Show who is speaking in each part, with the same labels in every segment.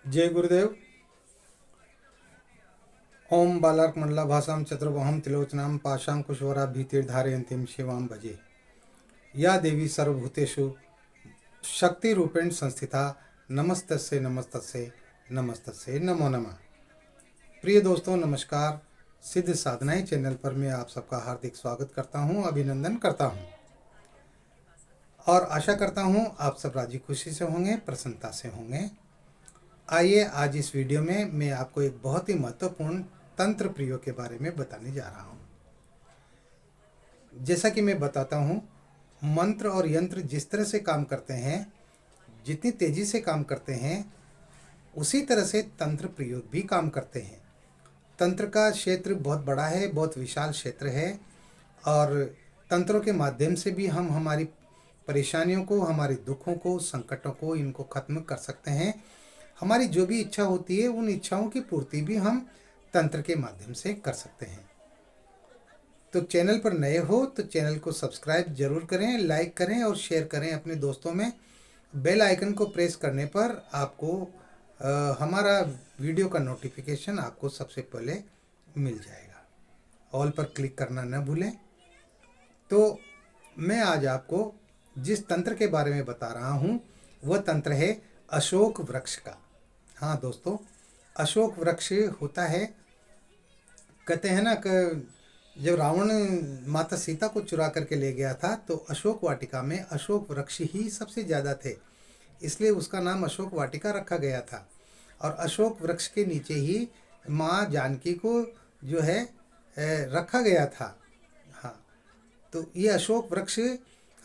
Speaker 1: जय गुरुदेव। ओम बालार्क मंडला भाषाम चतुर्वहम त्रिलोचनाम पाशां कुशवरा भीतिर्धारयन्तीं शिवां भजे। या देवी सर्वभूतेषु शक्ति रूपेण संस्थिता नमस्तस्यै नमस्तस्यै नमस्तस्यै नमो नमः। प्रिय दोस्तों नमस्कार। सिद्ध साधनाएं चैनल पर मैं आप सबका हार्दिक स्वागत करता हूं, अभिनंदन करता हूं और आशा करता हूं आप सब राजी खुशी से होंगे, प्रसन्नता से होंगे। आइए आज इस वीडियो में मैं आपको एक बहुत ही महत्वपूर्ण तंत्र प्रयोग के बारे में बताने जा रहा हूं। जैसा कि मैं बताता हूं, मंत्र और यंत्र जिस तरह से काम करते हैं, जितनी तेजी से काम करते हैं, उसी तरह से तंत्र प्रयोग भी काम करते हैं। तंत्र का क्षेत्र बहुत बड़ा है, बहुत विशाल क्षेत्र है और तंत्रों के माध्यम से भी हम हमारी परेशानियों को, हमारे दुखों को, संकटों को, इनको खत्म कर सकते हैं। हमारी जो भी इच्छा होती है, उन इच्छाओं की पूर्ति भी हम तंत्र के माध्यम से कर सकते हैं। तो चैनल पर नए हो तो चैनल को सब्सक्राइब जरूर करें, लाइक करें और शेयर करें अपने दोस्तों में। बेल आइकन को प्रेस करने पर आपको हमारा वीडियो का नोटिफिकेशन आपको सबसे पहले मिल जाएगा। ऑल पर क्लिक करना न भूलें। तो मैं आज आपको जिस तंत्र के बारे में बता रहा हूँ वह तंत्र है अशोक वृक्ष का। हाँ दोस्तों, अशोक वृक्ष होता है, कहते हैं ना कि जब रावण माता सीता को चुरा करके ले गया था तो अशोक वाटिका में अशोक वृक्ष ही सबसे ज़्यादा थे, इसलिए उसका नाम अशोक वाटिका रखा गया था। और अशोक वृक्ष के नीचे ही माँ जानकी को जो है रखा गया था। हाँ, तो ये अशोक वृक्ष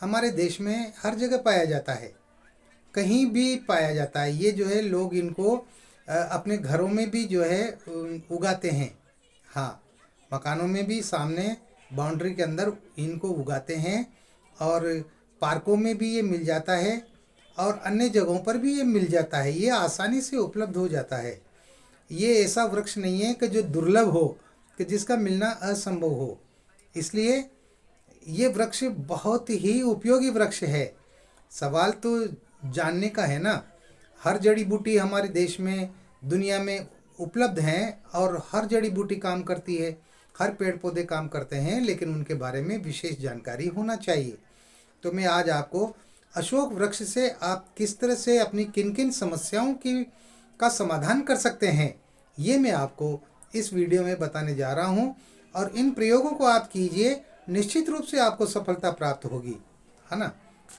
Speaker 1: हमारे देश में हर जगह पाया जाता है, कहीं भी पाया जाता है। ये जो है लोग इनको अपने घरों में भी जो है उगाते हैं। हाँ, मकानों में भी सामने बाउंड्री के अंदर इनको उगाते हैं और पार्कों में भी ये मिल जाता है और अन्य जगहों पर भी ये मिल जाता है। ये आसानी से उपलब्ध हो जाता है। ये ऐसा वृक्ष नहीं है कि जो दुर्लभ हो, कि जिसका मिलना असंभव हो। इसलिए ये वृक्ष बहुत ही उपयोगी वृक्ष है। सवाल तो जानने का है ना। हर जड़ी बूटी हमारे देश में, दुनिया में उपलब्ध हैं और हर जड़ी बूटी काम करती है, हर पेड़ पौधे काम करते हैं, लेकिन उनके बारे में विशेष जानकारी होना चाहिए। तो मैं आज आपको अशोक वृक्ष से आप किस तरह से अपनी किन किन समस्याओं का समाधान कर सकते हैं, ये मैं आपको इस वीडियो में बताने जा रहा हूँ। और इन प्रयोगों को आप कीजिए, निश्चित रूप से आपको सफलता प्राप्त होगी, है ना।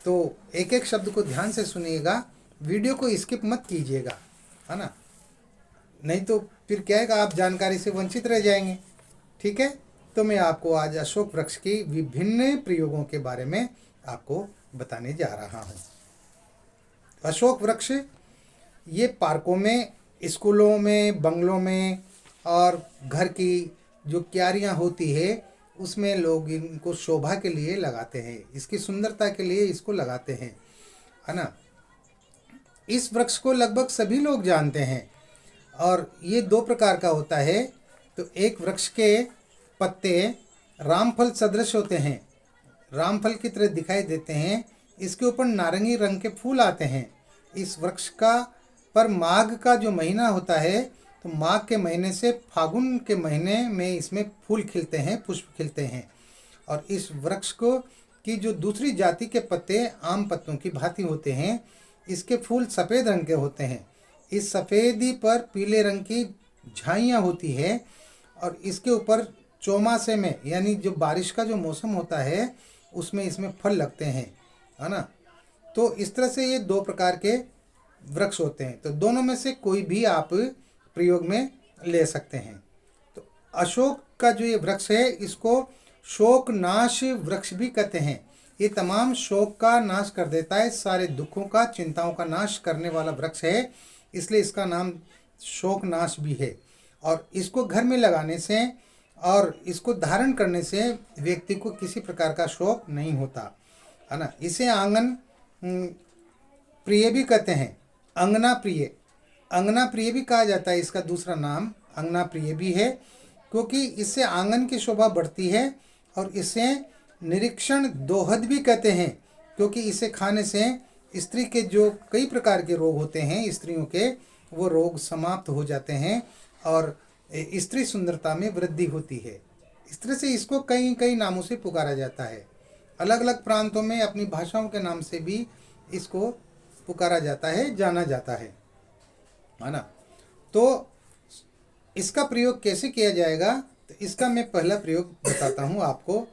Speaker 1: तो एक एक शब्द को ध्यान से सुनिएगा, वीडियो को स्किप मत कीजिएगा, है ना, नहीं तो फिर क्या है, आप जानकारी से वंचित रह जाएंगे। ठीक है, तो मैं आपको आज अशोक वृक्ष की विभिन्न प्रयोगों के बारे में आपको बताने जा रहा हूँ। अशोक वृक्ष ये पार्कों में, स्कूलों में, बंगलों में और घर की जो क्यारियाँ होती है उसमें लोग इनको शोभा के लिए लगाते हैं, इसकी सुंदरता के लिए इसको लगाते हैं, है ना। इस वृक्ष को लगभग सभी लोग जानते हैं और ये दो प्रकार का होता है। तो एक वृक्ष के पत्ते रामफल सदृश होते हैं, रामफल की तरह दिखाई देते हैं। इसके ऊपर नारंगी रंग के फूल आते हैं। इस वृक्ष का पर माघ का जो महीना होता है, तो माघ के महीने से फागुन के महीने में इसमें फूल खिलते हैं, पुष्प खिलते हैं। और इस वृक्ष को की जो दूसरी जाति के पत्ते आम पत्तों की भांति होते हैं, इसके फूल सफ़ेद रंग के होते हैं। इस सफ़ेदी पर पीले रंग की झाइयाँ होती है और इसके ऊपर चौमासे में, यानी जो बारिश का जो मौसम होता है, उसमें इसमें फल लगते हैं, है ना। तो इस तरह से ये दो प्रकार के वृक्ष होते हैं। तो दोनों में से कोई भी आप प्रयोग में ले सकते हैं। तो अशोक का जो ये वृक्ष है, इसको शोक नाश वृक्ष भी कहते हैं। ये तमाम शोक का नाश कर देता है, सारे दुखों का, चिंताओं का नाश करने वाला वृक्ष है, इसलिए इसका नाम शोक नाश भी है। और इसको घर में लगाने से और इसको धारण करने से व्यक्ति को किसी प्रकार का शोक नहीं होता, है ना। इसे आंगन प्रिय भी कहते हैं, अंगना प्रिय, अंगना प्रिय भी कहा जाता है। इसका दूसरा नाम अंगना प्रिय भी है, क्योंकि इससे आंगन की शोभा बढ़ती है। और इसे निरीक्षण दोहद भी कहते हैं, क्योंकि इसे खाने से स्त्री के जो कई प्रकार के रोग होते हैं स्त्रियों के, वो रोग समाप्त हो जाते हैं और स्त्री सुंदरता में वृद्धि होती है। इस तरह से इसको कई कई नामों से पुकारा जाता है। अलग अलग प्रांतों में अपनी भाषाओं के नाम से भी इसको पुकारा जाता है, जाना जाता है ना। तो इसका प्रयोग कैसे किया जाएगा, तो इसका मैं पहला प्रयोग बताता हूँ आपको।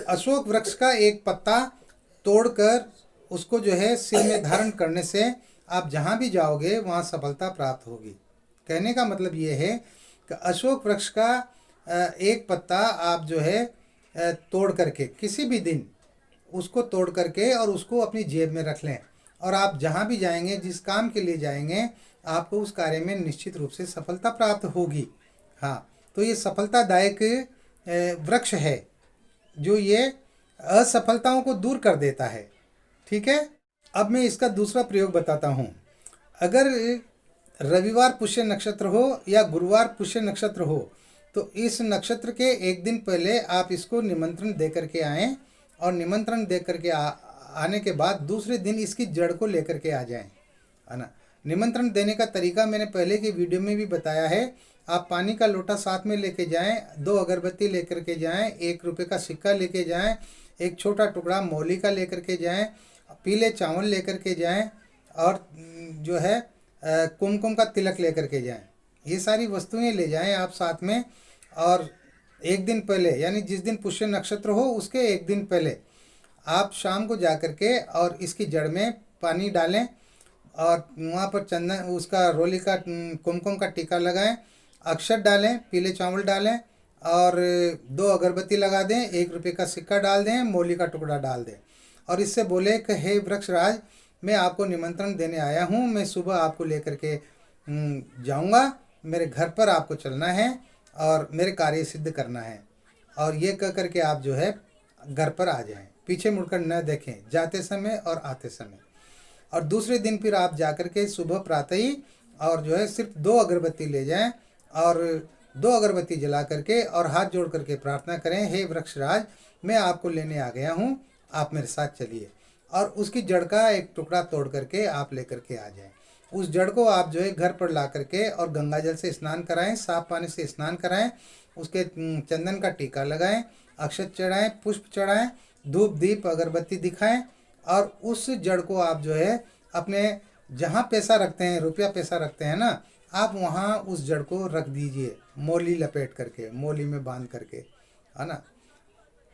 Speaker 1: अशोक वृक्ष का एक पत्ता तोड़कर उसको जो है सिर में धारण करने से आप जहाँ भी जाओगे वहाँ सफलता प्राप्त होगी। कहने का मतलब ये है कि अशोक वृक्ष का एक पत्ता आप जो है तोड़ करके किसी भी दिन उसको तोड़ करके और उसको अपनी जेब में रख लें, और आप जहाँ भी जाएंगे, जिस काम के लिए जाएंगे, आपको उस कार्य में निश्चित रूप से सफलता प्राप्त होगी। हाँ, तो ये सफलतादायक वृक्ष है जो ये असफलताओं को दूर कर देता है। ठीक है, अब मैं इसका दूसरा प्रयोग बताता हूँ। अगर रविवार पुष्य नक्षत्र हो या गुरुवार पुष्य नक्षत्र हो, तो इस नक्षत्र के एक दिन पहले आप इसको निमंत्रण दे करके आएँ, और निमंत्रण दे करके आने के बाद दूसरे दिन इसकी जड़ को लेकर के आ जाएं, है ना। निमंत्रण देने का तरीका मैंने पहले की वीडियो में भी बताया है। आप पानी का लोटा साथ में लेके जाएं, 2 अगरबत्ती लेकर के जाएं, 1 रुपये का सिक्का लेके जाएं, एक छोटा टुकड़ा मौली का लेकर के जाएं, पीले चावल लेकर के जाएं, और जो है कुमकुम का तिलक लेकर के जाएं। ये सारी वस्तुएं ले जाएं आप साथ में। और एक दिन पहले, यानी जिस दिन पुष्य नक्षत्र हो उसके एक दिन पहले आप शाम को जा कर के और इसकी जड़ में पानी डालें, और वहाँ पर चंदन, उसका रोली का कुमकुम का टीका लगाएं, अक्षत डालें, पीले चावल डालें, और 2 अगरबत्ती लगा दें, 1 रुपये का सिक्का डाल दें, मौली का टुकड़ा डाल दें, और इससे बोले कि हे वृक्षराज, मैं आपको निमंत्रण देने आया हूँ, मैं सुबह आपको लेकर के जाऊँगा, मेरे घर पर आपको चलना है और मेरे कार्य सिद्ध करना है। और ये कह करके आप जो है घर पर आ जाएं, पीछे मुड़कर न देखें, जाते समय और आते समय। और दूसरे दिन फिर आप जाकर के सुबह प्रातः ही और जो है सिर्फ 2 अगरबत्ती ले जाएं, और 2 अगरबत्ती जला करके और हाथ जोड़ करके प्रार्थना करें, हे वृक्षराज, मैं आपको लेने आ गया हूँ, आप मेरे साथ चलिए। और उसकी जड़ का एक टुकड़ा तोड़ करके आप लेकर के आ जाएं। उस जड़ को आप जो है घर पर ला करके और गंगा जल से स्नान कराएं, साफ पानी से स्नान कराएं, उसके चंदन का टीका लगाएं, अक्षत चढ़ाएं, पुष्प चढ़ाएं, धूप दीप अगरबत्ती दिखाएं, और उस जड़ को आप जो है अपने जहाँ पैसा रखते हैं, रुपया पैसा रखते हैं ना, आप वहाँ उस जड़ को रख दीजिए, मौली लपेट करके, मौली में बांध करके, है ना।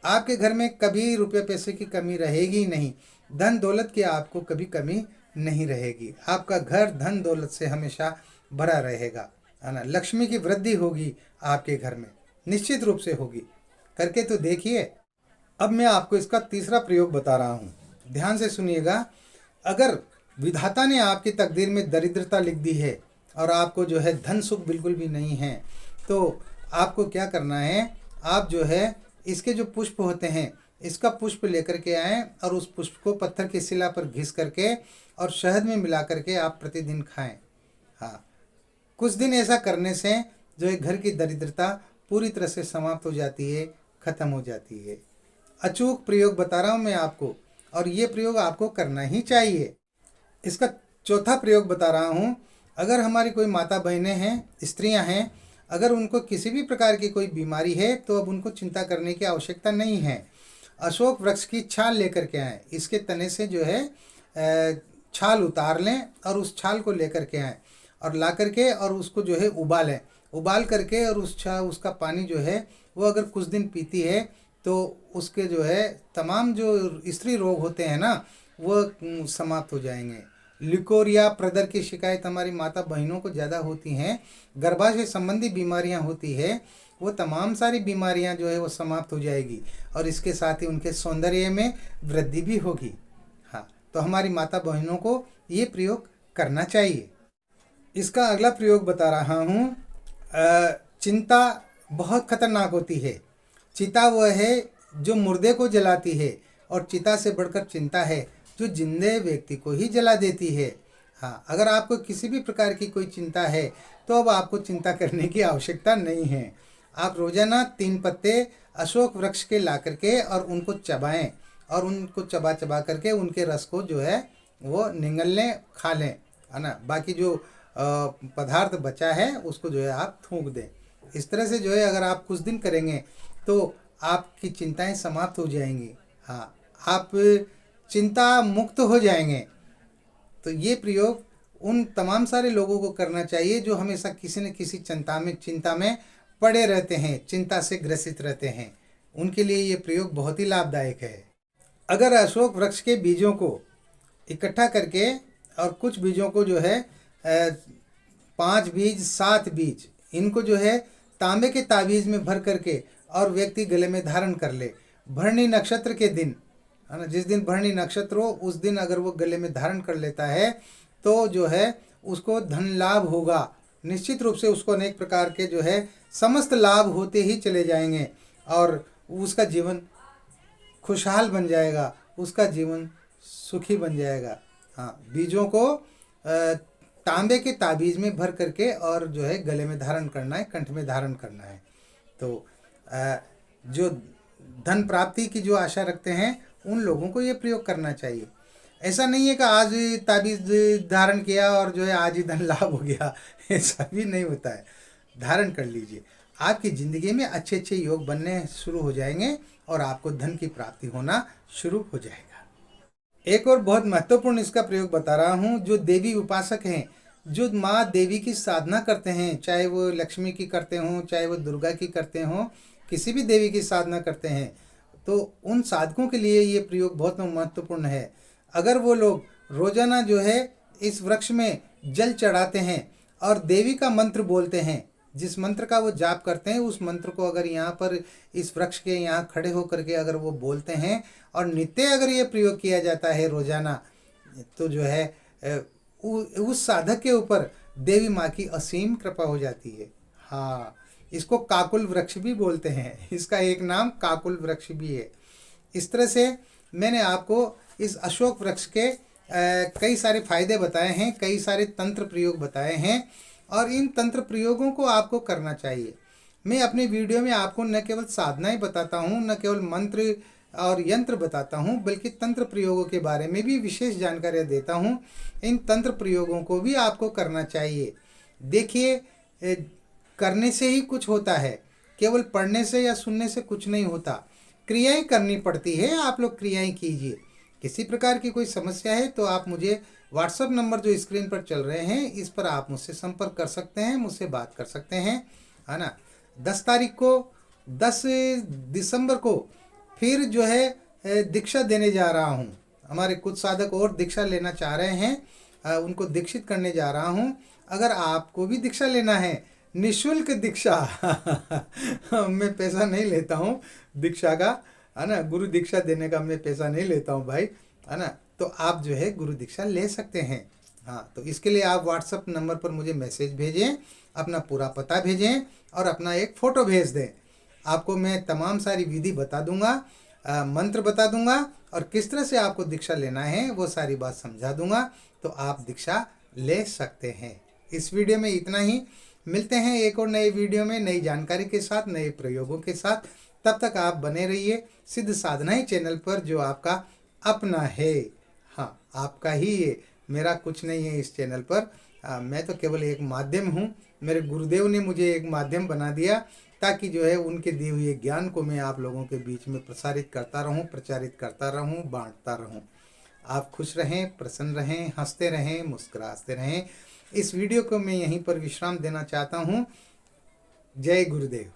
Speaker 1: आपके घर में कभी रुपये पैसे की कमी रहेगी नहीं, धन दौलत की आपको कभी कमी नहीं रहेगी। आपका घर धन दौलत से हमेशा भरा रहेगा, है ना। लक्ष्मी की वृद्धि होगी आपके घर में, निश्चित रूप से होगी। करके तो देखिए। अब मैं आपको इसका तीसरा प्रयोग बता रहा हूँ, ध्यान से सुनिएगा। अगर विधाता ने आपकी तकदीर में दरिद्रता लिख दी है और आपको जो है धन सुख बिल्कुल भी नहीं है, तो आपको क्या करना है, आप जो है इसके जो पुष्प होते हैं, इसका पुष्प लेकर के आएँ, और उस पुष्प को पत्थर की शिला पर घिस करके और शहद में मिला करके आप प्रतिदिन खाएं। हाँ, कुछ दिन ऐसा करने से जो है घर की दरिद्रता पूरी तरह से समाप्त हो जाती है, खत्म हो जाती है। अचूक प्रयोग बता रहा हूँ मैं आपको, और ये प्रयोग आपको करना ही चाहिए। इसका चौथा प्रयोग बता रहा हूँ। अगर हमारी कोई माता बहनें हैं, स्त्रियाँ हैं, अगर उनको किसी भी प्रकार की कोई बीमारी है, तो अब उनको चिंता करने की आवश्यकता नहीं है। अशोक वृक्ष की छाल लेकर के आएँ, इसके तने से जो है छाल उतार लें, और उस छाल को लेकर के आएँ और ला करके और उसको जो है उबालें, उबाल करके, और उसका पानी जो है वो अगर कुछ दिन पीती है, तो उसके जो है तमाम जो स्त्री रोग होते हैं ना, वो समाप्त हो जाएंगे। लिकोरिया प्रदर की शिकायत हमारी माता बहनों को ज़्यादा होती हैं, गर्भाशय संबंधी बीमारियां होती है, वो तमाम सारी बीमारियां जो है वो समाप्त हो जाएगी, और इसके साथ ही उनके सौंदर्य में वृद्धि भी होगी। हाँ, तो हमारी माता बहनों को ये प्रयोग करना चाहिए। इसका अगला प्रयोग बता रहा हूँ। चिंता बहुत खतरनाक होती है। चिता वह है जो मुर्दे को जलाती है, और चिता से बढ़कर चिंता है जो जिंदे व्यक्ति को ही जला देती है। हाँ, अगर आपको किसी भी प्रकार की कोई चिंता है, तो अब आपको चिंता करने की आवश्यकता नहीं है। आप रोजाना 3 पत्ते अशोक वृक्ष के ला करके और उनको चबाएं, और उनको चबा चबा करके उनके रस को जो है वो निगल लें, खा लें, है ना। बाकी जो पदार्थ बचा है उसको जो है आप थूक दें। इस तरह से जो है अगर आप कुछ दिन करेंगे तो आपकी चिंताएं समाप्त हो जाएंगी। हाँ, आप चिंता मुक्त हो जाएंगे। तो ये प्रयोग उन तमाम सारे लोगों को करना चाहिए जो हमेशा किसी न किसी चिंता में पड़े रहते हैं, चिंता से ग्रसित रहते हैं। उनके लिए ये प्रयोग बहुत ही लाभदायक है। अगर अशोक वृक्ष के बीजों को इकट्ठा करके और कुछ बीजों को जो है 5 बीज 7 बीज इनको जो है तांबे के ताबीज में भर करके और व्यक्ति गले में धारण कर ले, भरणी नक्षत्र के दिन, है ना, जिस दिन भरणी नक्षत्र हो उस दिन अगर वो गले में धारण कर लेता है तो जो है उसको धन लाभ होगा। निश्चित रूप से उसको अनेक प्रकार के जो है समस्त लाभ होते ही चले जाएंगे और उसका जीवन खुशहाल बन जाएगा, उसका जीवन सुखी बन जाएगा। हाँ, बीजों को तांबे के ताबीज में भर करके और जो है गले में धारण करना है, कंठ में धारण करना है। तो जो धन प्राप्ति की जो आशा रखते हैं उन लोगों को ये प्रयोग करना चाहिए। ऐसा नहीं है कि आज ताबीज धारण किया और जो है आज ही धन लाभ हो गया, ऐसा भी नहीं होता है। धारण कर लीजिए, आपकी ज़िंदगी में अच्छे अच्छे योग बनने शुरू हो जाएंगे और आपको धन की प्राप्ति होना शुरू हो जाएगा। एक और बहुत महत्वपूर्ण इसका प्रयोग बता रहा हूँ। जो देवी उपासक हैं, जो माँ देवी की साधना करते हैं, चाहे वो लक्ष्मी की करते हों, चाहे वो दुर्गा की करते हों, किसी भी देवी की साधना करते हैं, तो उन साधकों के लिए ये प्रयोग बहुत महत्वपूर्ण है। अगर वो लोग रोजाना जो है इस वृक्ष में जल चढ़ाते हैं और देवी का मंत्र बोलते हैं, जिस मंत्र का वो जाप करते हैं उस मंत्र को अगर यहाँ पर इस वृक्ष के यहाँ खड़े होकर के अगर वो बोलते हैं और नित्य अगर ये प्रयोग किया जाता है रोजाना, तो जो है उस साधक के ऊपर देवी माँ की असीम कृपा हो जाती है। हाँ, इसको काकुल वृक्ष भी बोलते हैं, इसका एक नाम काकुल वृक्ष भी है। इस तरह से मैंने आपको इस अशोक वृक्ष के कई सारे फायदे बताए हैं, कई सारे तंत्र प्रयोग बताए हैं और इन तंत्र प्रयोगों को आपको करना चाहिए। मैं अपने वीडियो में आपको न केवल साधनाएं बताता हूँ, न केवल मंत्र और यंत्र बताता हूँ, बल्कि तंत्र प्रयोगों के बारे में भी विशेष जानकारियाँ देता हूँ। इन तंत्र प्रयोगों को भी आपको करना चाहिए। देखिए, करने से ही कुछ होता है, केवल पढ़ने से या सुनने से कुछ नहीं होता, क्रियाएं करनी पड़ती है। आप लोग क्रियाएं कीजिए। किसी प्रकार की कोई समस्या है तो आप मुझे व्हाट्सएप नंबर जो स्क्रीन पर चल रहे हैं इस पर आप मुझसे संपर्क कर सकते हैं, मुझसे बात कर सकते हैं, है ना। 10 तारीख को 10 दिसंबर को फिर जो है दीक्षा देने जा रहा हूँ। हमारे कुछ साधक और दीक्षा लेना चाह रहे हैं, उनको दीक्षित करने जा रहा हूँ। अगर आपको भी दीक्षा लेना है, निःशुल्क दीक्षा मैं पैसा नहीं लेता हूँ दीक्षा का, है ना, गुरु दीक्षा देने का मैं पैसा नहीं लेता हूँ भाई, है ना। तो आप जो है गुरु दीक्षा ले सकते हैं। हाँ, तो इसके लिए आप व्हाट्सएप नंबर पर मुझे मैसेज भेजें, अपना पूरा पता भेजें और अपना एक फ़ोटो भेज दें। आपको मैं तमाम सारी विधि बता दूंगा, मंत्र बता दूंगा और किस तरह से आपको दीक्षा लेना है वो सारी बात समझा दूंगा, तो आप दीक्षा ले सकते हैं। इस वीडियो में इतना ही। मिलते हैं एक और नए वीडियो में नई जानकारी के साथ, नए प्रयोगों के साथ। तब तक आप बने रहिए सिद्ध साधनाएं चैनल पर, जो आपका अपना है। हाँ, आपका ही ये, मेरा कुछ नहीं है इस चैनल पर। मैं तो केवल एक माध्यम हूँ। मेरे गुरुदेव ने मुझे एक माध्यम बना दिया ताकि जो है उनके दिए हुए ज्ञान को मैं आप लोगों के बीच में प्रसारित करता रहूँ, प्रचारित करता रहूँ, बांटता रहूँ। आप खुश रहें, प्रसन्न रहें, हंसते रहें, मुस्कुराते रहें। इस वीडियो को मैं यहीं पर विश्राम देना चाहता हूँ। जय गुरुदेव।